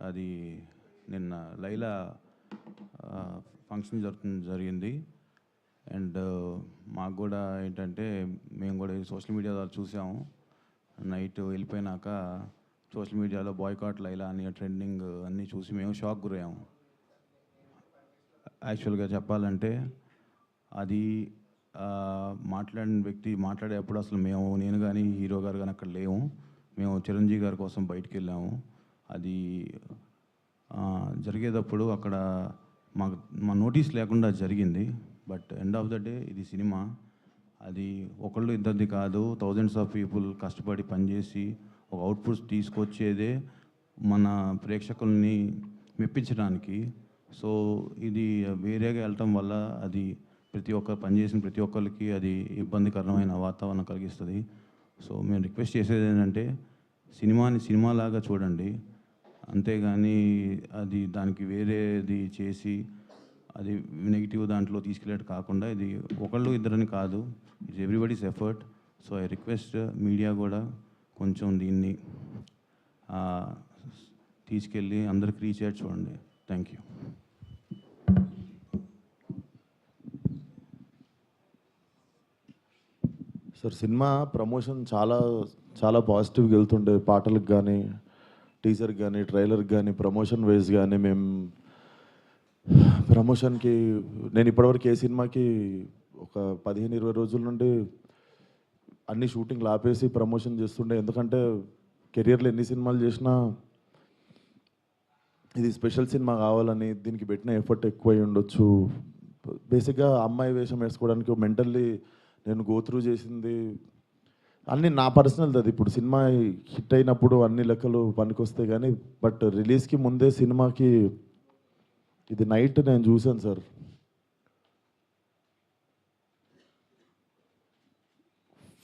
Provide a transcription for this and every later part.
అది నిన్న లైలా ఫంక్షన్ జరిగింది. అండ్ మాకు కూడా ఏంటంటే మేము కూడా సోషల్ మీడియా ద్వారా చూసాము. నైట్ వెళ్ళిపోయినాక సోషల్ మీడియాలో బాయ్కాట్ లైలా అని ట్రెండింగ్ అన్నీ చూసి మేము షాక్ గురయ్యాము. యాక్చువల్గా చెప్పాలంటే అది మాట్లాడిన వ్యక్తి మాట్లాడేటప్పుడు అసలు నేను కానీ హీరో గారు కానీ అక్కడ లేము. మేము చిరంజీవి గారి కోసం బయటికి వెళ్ళాము. అది జరిగేటప్పుడు అక్కడ మా నోటీస్ లేకుండా జరిగింది. But end of the day ఇది సినిమా. అది ఒకళ్ళు ఇద్దరిది కాదు, థౌజండ్స్ ఆఫ్ పీపుల్ కష్టపడి పనిచేసి ఒక అవుట్పుట్స్ తీసుకొచ్చేదే మన ప్రేక్షకుల్ని మెప్పించడానికి. సో ఇది వేరేగా వెళ్ళటం వల్ల అది పనిచేసిన ప్రతి ఒక్కరికి అది ఇబ్బందికరమైన వాతావరణం కలిగిస్తుంది. సో మేము రిక్వెస్ట్ చేసేది ఏంటంటే సినిమాని సినిమాలాగా చూడండి, అంతేగాని అది దానికి వేరేది చేసి అది నెగిటివ్ దాంట్లో తీసుకెళ్ళేట్టు కాకుండా, ఇది ఒకళ్ళు ఇద్దరని కాదు, it's everybody's effort. So I request media కూడా కొంచెం దీన్ని తీసుకెళ్ళి అందరికి రీచ్ అయ్యేట్టు చూడండి. Thank you. Sir, cinema promotion చాలా చాలా పాజిటివ్గా వెళ్తుండే. పాటలకు కానీ, టీజర్కి కానీ, ట్రైలర్కి కానీ, ప్రమోషన్ వైజ్ కానీ మేము ప్రమోషన్కి నేను ఇప్పటివరకు ఏ సినిమాకి ఒక 15-20 రోజుల నుండి అన్ని షూటింగ్లు ఆపేసి ప్రమోషన్ చేస్తుండే. ఎందుకంటే కెరియర్లో ఎన్ని సినిమాలు చేసినా ఇది స్పెషల్ సినిమా కావాలని దీనికి పెట్టిన ఎఫర్ట్ ఎక్కువై ఉండొచ్చు. బేసిక్గా అమ్మాయి వేషం వేసుకోవడానికి మెంటల్లీ నేను గోత్రూ చేసింది అన్నీ నా పర్సనల్ది. అది ఇప్పుడు సినిమా హిట్ అయినప్పుడు అన్ని లెక్కలు పనికొస్తాయి కానీ, బట్ రిలీజ్కి ముందే సినిమాకి ఇది నైట్ నేను చూశాను sir.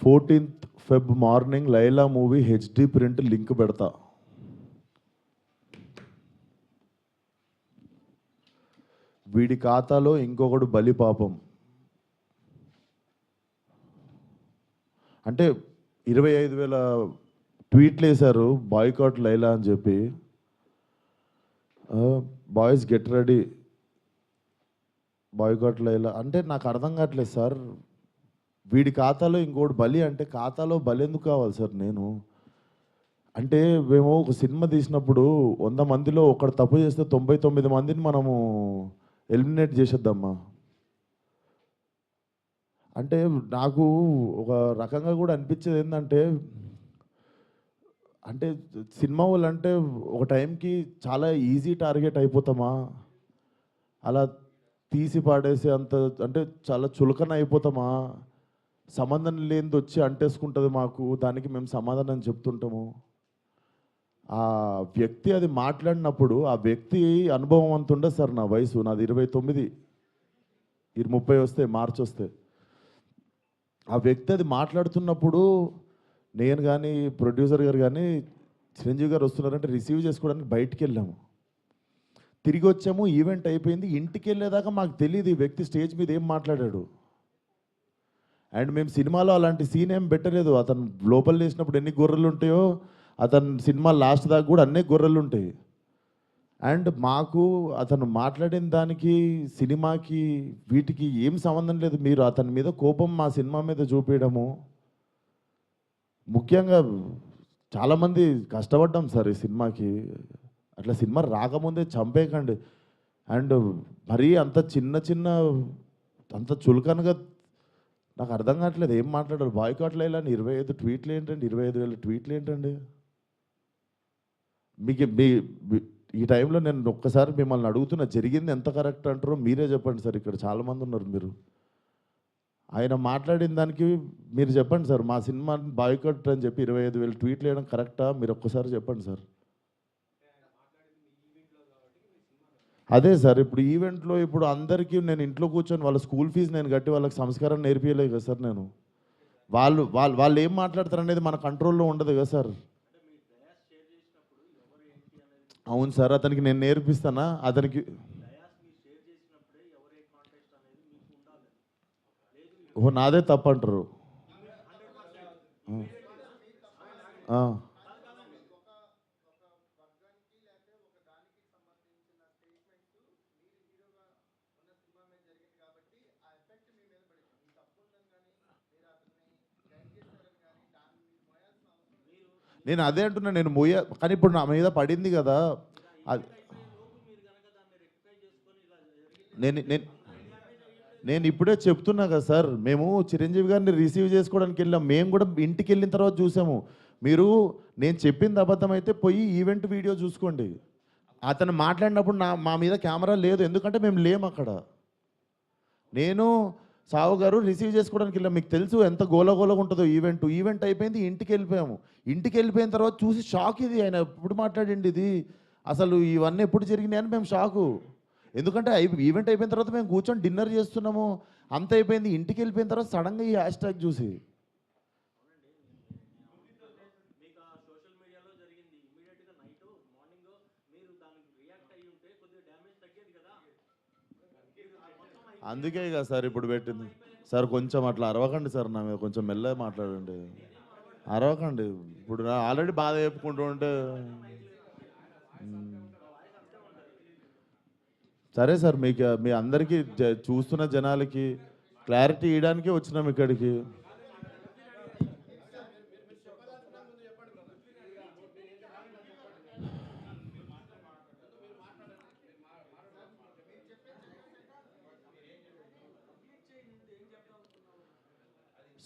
14th Feb morning Laila movie HD print link పెడతా. వీడి ఖాతాలో ఇంకొకడు బలి పాపం. అంటే 25,000 ట్వీట్లు వేశారు బాయ్కాట్ లైలా అని చెప్పి. Boys get ready, boycott Laila అంటే నాకు అర్థం కావట్లేదు సార్. వీడి ఖాతాలో ఇంకోటి బలి అంటే ఖాతాలో బలి ఎందుకు కావాలి సార్? నేను అంటే మేము ఒక సినిమా తీసినప్పుడు 100 మందిలో ఒకడు తప్పు చేస్తే 99 మందిని మనము ఎలిమినేట్ చేసేద్దామా? అంటే నాకు ఒక రకంగా కూడా అనిపించేది ఏంటంటే, అంటే సినిమా వాళ్ళు అంటే ఒక టైంకి చాలా ఈజీ టార్గెట్ అయిపోతామా? అలా తీసి పాడేసి అంత అంటే చాలా చులకన అయిపోతామా? సంబంధం లేనిది వచ్చి అంటేసుకుంటుంది మాకు, దానికి మేము సమాధానం చెప్తుంటాము. ఆ వ్యక్తి అది మాట్లాడినప్పుడు ఆ వ్యక్తి అనుభవం అంత ఉండదు సార్. నా వయసు నాది 29, 30 వస్తే మార్చి వస్తే. ఆ వ్యక్తి అది మాట్లాడుతున్నప్పుడు నేను కానీ ప్రొడ్యూసర్ గారు కానీ చిరంజీవి గారు వస్తున్నారంటే రిసీవ్ చేసుకోవడానికి బయటికి వెళ్ళాము. తిరిగి వచ్చాము, ఈవెంట్ అయిపోయింది. ఇంటికి వెళ్ళేదాకా మాకు తెలియదు ఈ వ్యక్తి స్టేజ్ మీద ఏం మాట్లాడాడు. అండ్ మేము సినిమాలో అలాంటి సీన్ ఏం పెట్టలేదు. అతను లోపల వేసినప్పుడు ఎన్ని గొర్రెలు ఉంటాయో అతను సినిమా లాస్ట్ దాకా కూడా అన్నీ గొర్రెలు ఉంటాయి. అండ్ మాకు అతను మాట్లాడిన దానికి సినిమాకి వీటికి ఏం సంబంధం లేదు. మీరు అతని మీద కోపం మా సినిమా మీద చూపించడము. ముఖ్యంగా చాలామంది కష్టపడ్డాం సార్ ఈ సినిమాకి. అట్లా సినిమా రాకముందే చంపేయకండి. అండ్ మరీ అంత చిన్న అంత చులకనగా నాకు అర్థం కావట్లేదు ఏం మాట్లాడారు. బాయ్కాట్ లైలా అని 25 ట్వీట్లు ఏంటండి? 25,000 ట్వీట్లు ఏంటండి? మీకు ఈ టైంలో నేను ఒక్కసారి మిమ్మల్ని అడుగుతున్నా, జరిగింది ఎంత కరెక్ట్ అంటారో మీరే చెప్పండి సార్. ఇక్కడ చాలామంది ఉన్నారు. మీరు ఆయన మాట్లాడిన దానికి మీరు చెప్పండి సార్. మా సినిమా బాయ్కాట్ అని చెప్పి 25,000 ట్వీట్లు వేయడం కరెక్టా? మీరు ఒక్కసారి చెప్పండి సార్. అదే సార్, ఇప్పుడు ఈవెంట్లో ఇప్పుడు అందరికీ నేను ఇంట్లో కూర్చొని వాళ్ళ స్కూల్ ఫీజు నేను కట్టి వాళ్ళకి సంస్కారం నేర్పించలేదు కదా సార్. నేను వాళ్ళు ఏం మాట్లాడతారు అనేది మన కంట్రోల్లో ఉండదు కదా సార్. అవును సార్, అతనికి నేను నేర్పిస్తానా? అతనికి ఓ నాదే తప్పంటారు. నేను అదే అంటున్నా, నేను కానీ ఇప్పుడు నా మీద పడింది కదా. అది నేను నేను నేను ఇప్పుడే చెప్తున్నా కదా సార్, మేము చిరంజీవి గారిని రిసీవ్ చేసుకోవడానికి వెళ్ళాం. మేము కూడా ఇంటికి వెళ్ళిన తర్వాత చూసాము. మీరు నేను చెప్పింది అబద్ధం అయితే పోయి ఈవెంట్ వీడియో చూసుకోండి. అతను మాట్లాడినప్పుడు మా మీద కెమెరా లేదు, ఎందుకంటే మేము లేము అక్కడ. నేను సావు గారు రిసీవ్ చేసుకోవడానికి వెళ్ళాం. మీకు తెలుసు ఎంత గోలగోలగా ఉంటుందో ఈవెంట్ అయిపోయింది, ఇంటికి వెళ్ళిపోయాము. ఇంటికి వెళ్ళిపోయిన తర్వాత చూసి షాక్, ఇది ఆయన ఎప్పుడు మాట్లాడండి, ఇది అసలు ఇవన్నీ ఎప్పుడు జరిగినాయని మేము షాకు. ఎందుకంటే ఈవెంట్ అయిపోయిన తర్వాత మేము కూర్చొని డిన్నర్ చేస్తున్నాము, అంత అయిపోయింది. ఇంటికి వెళ్ళిపోయిన తర్వాత సడన్గా ఈ హ్యాష్ ట్యాగ్ చూసి అందుకే కదా సార్ ఇప్పుడు పెట్టింది. సార్ కొంచెం అట్లా అరవకండి సార్, నా మీద కొంచెం మెల్లగా మాట్లాడండి, అరవకండి. ఇప్పుడు ఆల్రెడీ బాధ చెప్పుకుంటూ ఉంటే సరే సార్, మీకు మీ అందరికీ చూస్తున్న జనాలకి క్లారిటీ ఇవ్వడానికే వచ్చినాం ఇక్కడికి.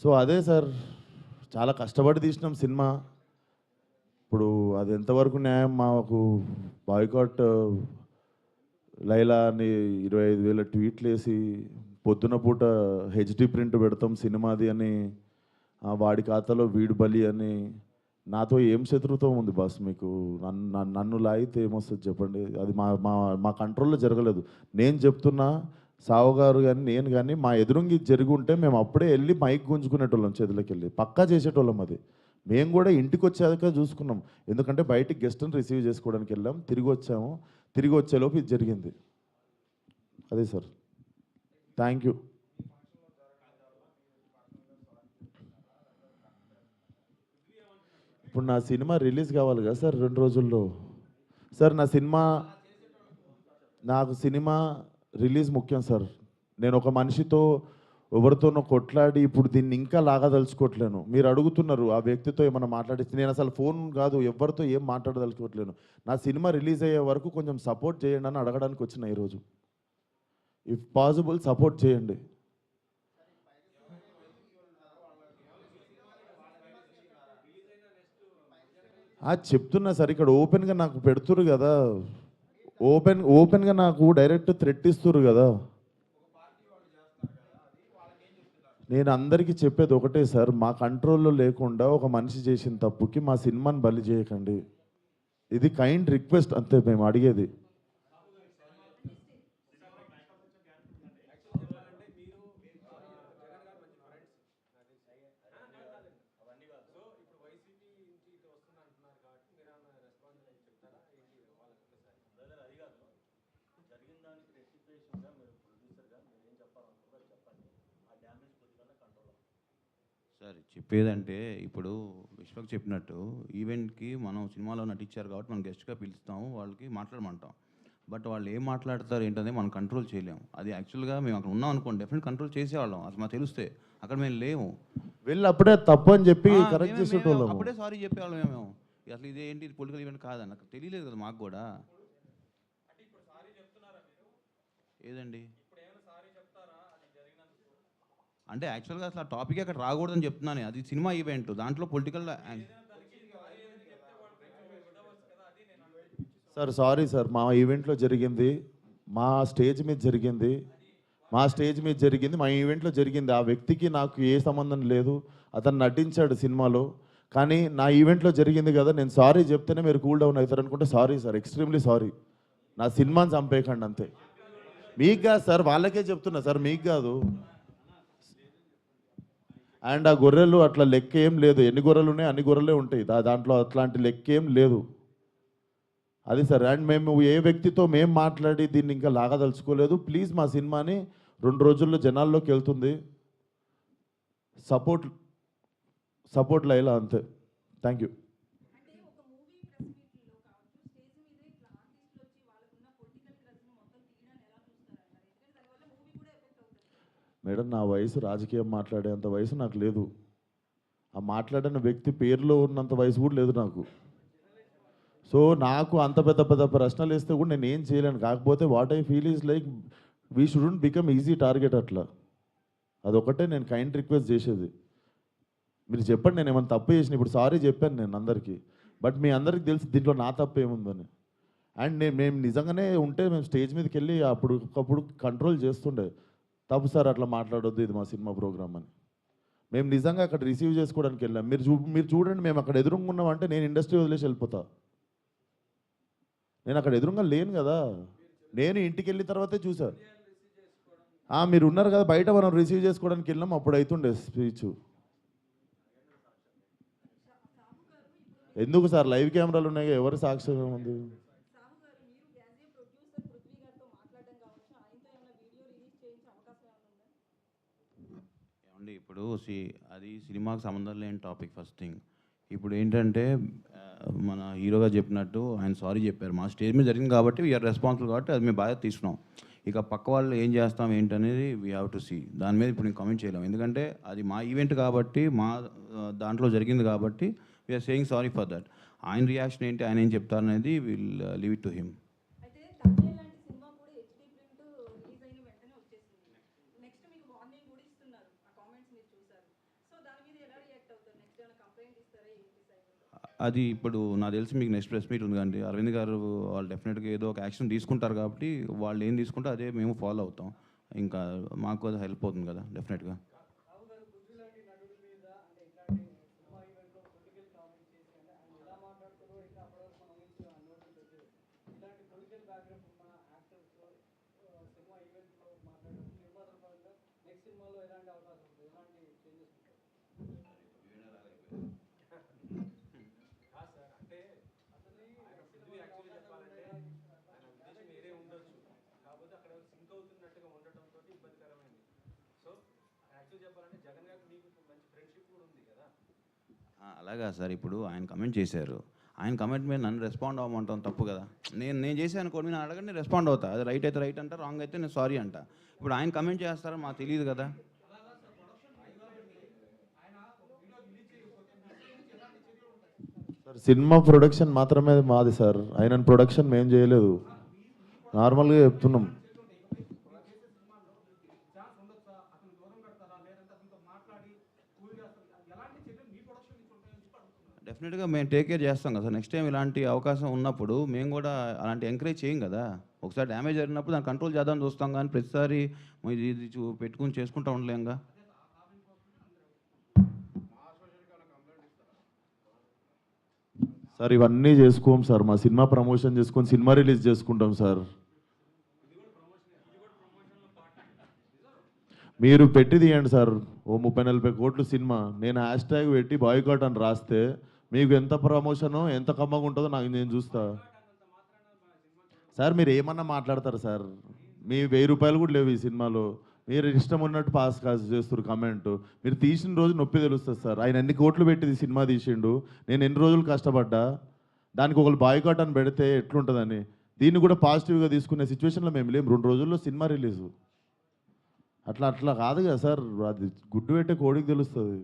సో అదే సార్, చాలా కష్టపడి తీసినాం సినిమా. ఇప్పుడు అది ఎంతవరకు న్యాయం? మాకు బాయ్కాట్ లైలా అని 25,000 ట్వీట్లు వేసి పొద్దున పూట హెచ్డి ప్రింట్ పెడతాం సినిమాది అని, వాడి ఖాతాలో వీడు బలి అని. నాతో ఏం శత్రుత్వం ఉంది బాస్ మీకు? నన్ను లాగితే ఏమొస్తుంది చెప్పండి? అది మా మా మా కంట్రోల్లో జరగలేదు. నేను చెప్తున్నా, సావు గారు కానీ నేను కానీ మా ఎదురుంగి జరిగి ఉంటే మేము అప్పుడే వెళ్ళి మైక్ గుంజుకునేటోళ్ళం, చేతులకి వెళ్ళి పక్కా చేసేటోళ్ళం. అది మేము కూడా ఇంటికి వచ్చాక చూసుకున్నాం, ఎందుకంటే బయటికి గెస్ట్ని రిసీవ్ చేసుకోవడానికి వెళ్ళాం, తిరిగి వచ్చాము. తిరిగి వచ్చేలోపు ఇది జరిగింది. అదే సార్, థ్యాంక్ యూ. ఇప్పుడు నా సినిమా రిలీజ్ కావాలి కదా సార్ 2 రోజుల్లో. సార్ నాకు సినిమా రిలీజ్ ముఖ్యం సార్. నేను ఒక మనిషితో ఎవరితోనో కొట్లాడి ఇప్పుడు దీన్ని ఇంకా లాగదలుచుకోవట్లేను. మీరు అడుగుతున్నారు ఆ వ్యక్తితో ఏమైనా మాట్లాడిస్తే, నేను అసలు ఫోన్ కాదు ఎవరితో ఏం మాట్లాడదలుచుకోవట్లేను. నా సినిమా రిలీజ్ అయ్యే వరకు కొంచెం సపోర్ట్ చేయండి అని అడగడానికి వచ్చిన ఈరోజు. ఇఫ్ పాసిబుల్ సపోర్ట్ చేయండి. చెప్తున్నా సార్, ఇక్కడ ఓపెన్గా నాకు పెడుతురు కదా, ఓపెన్గా నాకు డైరెక్ట్ థ్రెట్ ఇస్తురు కదా. నేను అందరికీ చెప్పేది ఒకటే సార్, మా కంట్రోల్లో లేకుండా ఒక మనిషి చేసిన తప్పుకి మా సినిమాని బలి చేయకండి. ఇది కైండ్ రిక్వెస్ట్ అంతే మేము అడిగేది. సార్ చెప్పేదంటే, ఇప్పుడు విశ్వక్ చెప్పినట్టు ఈవెంట్కి మనం సినిమాలో నటించారు కాబట్టి మనం గెస్ట్గా పిలుస్తాము, వాళ్ళకి మాట్లాడమంటాం. బట్ వాళ్ళు ఏం మాట్లాడతారు ఏంటనేది మనం కంట్రోల్ చేయలేము. అది యాక్చువల్గా మేము అక్కడ ఉన్నాం అనుకోండి, డెఫినెట్ కంట్రోల్ చేసేవాళ్ళం. అసలు మాకు తెలిస్తే అక్కడ మేము లేము, వెళ్ళి అప్పుడే తప్పు అని చెప్పి కరెక్ట్ చేసేటోళ్ళం. అప్పుడే సారీ చెప్పేవాళ్ళం మేము. అసలు ఇదేంటి, ఇది పొలిటికల్ ఈవెంట్ కాదని నాకు తెలియలేదు కదా మాకు కూడా. ఏదండి అంటే యాక్చువల్గా అసలు ఆ టాపిక్ అక్కడ రాకూడదని చెప్తున్నాను. అది సినిమా ఈవెంట్, దాంట్లో పొలిటికల్. సార్ సారీ సార్, మా ఈవెంట్లో జరిగింది, మా స్టేజ్ మీద జరిగింది, మా ఈవెంట్లో జరిగింది. ఆ వ్యక్తికి నాకు ఏ సంబంధం లేదు, అతను నటించాడు సినిమాలో. కానీ నా ఈవెంట్లో జరిగింది కదా, నేను సారీ చెప్తేనే మీరు కూల్ డౌన్ అవుతారు అనుకుంటే సారీ సార్, ఎక్స్ట్రీమ్లీ సారీ. నా సినిమాని చంపేయకండి అంతే. మీకు కాదు సార్, వాళ్ళకే చెప్తున్నా సార్, మీకు కాదు. అండ్ ఆ గొర్రెలు అట్లా లెక్క ఏం లేదు, ఎన్ని గొర్రెలు ఉన్నాయి అన్ని గొర్రెలే ఉంటాయి, దాంట్లో అట్లాంటి లెక్క ఏం లేదు. అది సార్. అండ్ మేము ఏ వ్యక్తితో మేము మాట్లాడి దీన్ని ఇంకా లాగదలుచుకోలేదు. ప్లీజ్ మా సినిమాని 2 రోజుల్లో జనాల్లోకి వెళ్తుంది, సపోర్ట్ లైలా అంతే. Thank you. మేడం, నా వయసు రాజకీయం మాట్లాడేంత వయసు నాకు లేదు. ఆ మాట్లాడిన వ్యక్తి పేరులో ఉన్నంత వయసు కూడా లేదు నాకు. సో నాకు అంత పెద్ద పెద్ద ప్రశ్నలు వేస్తే కూడా నేను ఏం చేయలేను. కాకపోతే what I feel is like we shouldn't become easy target అట్లా. అదొకటే నేను కైండ్ రిక్వెస్ట్ చేసేది. మీరు చెప్పండి నేను ఏమైనా తప్పు చేసిన. ఇప్పుడు సారీ చెప్పాను నేను అందరికీ, బట్ మీ అందరికీ తెలుసు దీంట్లో నా తప్పు ఏముందని. అండ్ మేము నిజంగానే ఉంటే మేము స్టేజ్ మీదకి వెళ్ళి ఒకప్పుడు కంట్రోల్ చేస్తుండే, తప్పు సార్ అట్లా మాట్లాడొద్దు, ఇది మా సినిమా ప్రోగ్రామ్ అని. మేము నిజంగా అక్కడ రిసీవ్ చేసుకోవడానికి వెళ్ళాం. మీరు చూడండి, మేము అక్కడ ఎదురుగా ఉన్నామంటే నేను ఇండస్ట్రీ వదిలేసి వెళ్ళిపోతా. నేను అక్కడ ఎదురుగా లేను కదా, నేను ఇంటికి వెళ్ళిన తర్వాతే చూసాను. మీరు ఉన్నారు కదా బయట, మనం రిసీవ్ చేసుకోవడానికి వెళ్ళాం, అప్పుడు అవుతుండే స్పీచ్. ఎందుకు సార్ లైవ్ కెమెరాలు ఉన్నాయి, ఎవరి సాక్ష్యం ఏముంది? ఏమండి ఇప్పుడు అది సినిమాకి సంబంధం లేని టాపిక్ ఫస్ట్ థింగ్. ఇప్పుడు ఏంటంటే మన హీరోగా చెప్పినట్టు ఆయన సారీ చెప్పారు, మా స్టేజ్ మీద జరిగింది కాబట్టి వీఆర్ రెస్పాన్సిబుల్ కాబట్టి అది మేము బాధ్యత తీసుకున్నాం. ఇక పక్క వాళ్ళు ఏం చేస్తాం ఏంటనేది వీ హ్యావ్ టు సీ. దాని మీద ఇప్పుడు నేను కామెంట్ చేయలేము, ఎందుకంటే అది మా ఈవెంట్ కాబట్టి, మా దాంట్లో జరిగింది కాబట్టి we are saying sorry for that. ఆయన రియాక్షన్ ఏంటి, ఆయన ఏం చెప్తారనేది will leave it to him. అది ఇప్పుడు నాకు తెలిసి మీకు నెక్స్ట్ ప్రెస్ మీట్ ఉంది కానీ అరవింద్ గారు వాళ్ళు డెఫినెట్గా ఏదో ఒక యాక్షన్ తీసుకుంటారు కాబట్టి వాళ్ళు ఏం తీసుకుంటే అదే మేము ఫాలో అవుతాం. ఇంకా మాకు అది హెల్ప్ అవుతుంది కదా డెఫినెట్గా. అలాగా సార్, ఇప్పుడు ఆయన కమెంట్ చేశారు, ఆయన కమెంట్ మీద నన్ను రెస్పాండ్ అవ్వమంటాం తప్పు కదా. నేను చేశాను అనుకోండి, నేను అడగండి, నేను రెస్పాండ్ అవుతా. అది రైట్ అయితే రైట్ అంట, రాంగ్ అయితే నేను సారీ అంట. ఇప్పుడు ఆయన కమెంట్ చేస్తారని మాకు తెలియదు కదా. సార్ సినిమా ప్రొడక్షన్ మాత్రమే మాది సార్, ఆయన ప్రొడక్షన్ మేము చేయలేదు, నార్మల్గా చెప్తున్నాం. డెఫినెట్గా మేము టేక్ కేర్ చేస్తాం కదా సార్. నెక్స్ట్ టైం ఇలాంటి అవకాశం ఉన్నప్పుడు మేము కూడా అలాంటి ఎంకరేజ్ చేయం కదా. ఒకసారి డ్యామేజ్ జరిగినప్పుడు దాన్ని కంట్రోల్ చేద్దామని చూస్తాం, కానీ ప్రతిసారి ఇది పెట్టుకుని చేసుకుంటూ ఉండలేంగా. సార్ ఇవన్నీ చేసుకోం సార్, మా సినిమా ప్రమోషన్ చేసుకొని సినిమా రిలీజ్ చేసుకుంటాం సార్. మీరు పెట్టి తీయండి సార్, ఓ 30-40 కోట్లు సినిమా, నేను హ్యాష్ ట్యాగ్ పెట్టి బాయ్కాట్ అని రాస్తే మీకు ఎంత ప్రమోషను ఎంత కమ్మగా ఉంటుందో నేను చూస్తా. సార్ మీరు ఏమన్నా మాట్లాడతారు సార్, మీ 1000 రూపాయలు కూడా లేవు ఈ సినిమాలో, మీరు ఇష్టం ఉన్నట్టు పాస్ కాస్ చేస్తారు కమెంట్. మీరు తీసిన రోజు నొప్పి తెలుస్తుంది సార్. ఆయన ఎన్ని కోట్లు పెట్టి సినిమా తీసిండు, నేను ఎన్ని రోజులు కష్టపడ్డా, దానికి ఒకరు బాయ్కాట్ అని పెడితే ఎట్లుంటుందని. దీన్ని కూడా పాజిటివ్గా తీసుకునే సిచ్యువేషన్లో మేము లేము. 2 రోజుల్లో సినిమా రిలీజు, అట్లా కాదు కదా సార్, అది గుడ్డు పెట్టే కోడికి తెలుస్తుంది.